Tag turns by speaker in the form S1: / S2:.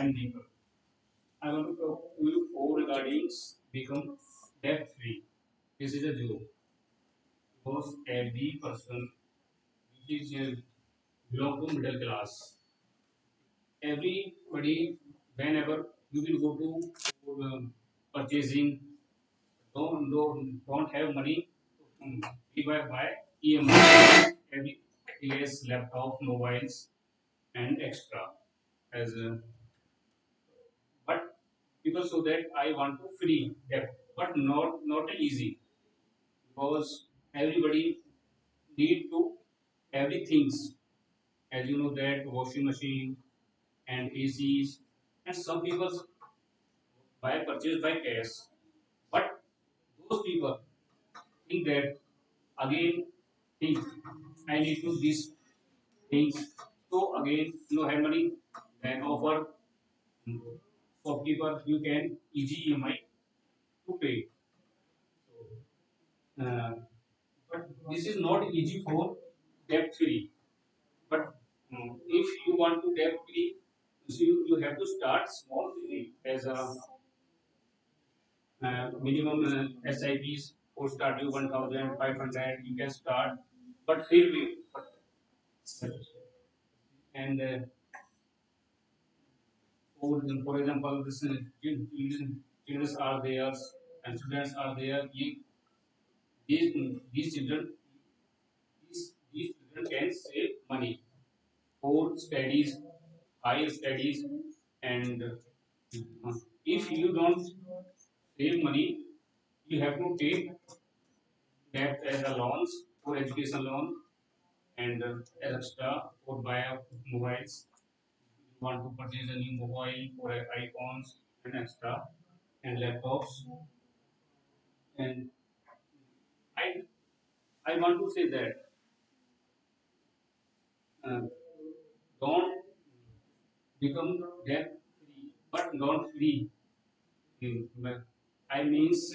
S1: am Deepak. I want to talk to you all regarding become debt free. This is a joke because every person which is belong to middle class, everybody, whenever you will go to purchasing, don't have money, we buy EMI, every yes, laptop, mobiles, and extra as but people so that I want to free debt, but not easy because everybody need to everything as you know that washing machine and ACs and some people buy purchase by cash, but those people think that again think I need to these things, so again no have money then offer shopkeeper you can easy EMI to pay. Uh, but this is not easy for debt free. But if you want to debt free, so you have to start small as a minimum SIPs or start you 1,500 you can start, but here we and for example this children are there and students are there. These children these children can save money for studies, higher studies, and if you don't save money, you have to take debt as a loans for education loan and as extra for buy of mobiles. You want to purchase a new mobile or iPhones and extra and laptops. And I I want to say that uh, don't become debt free, but not free. I means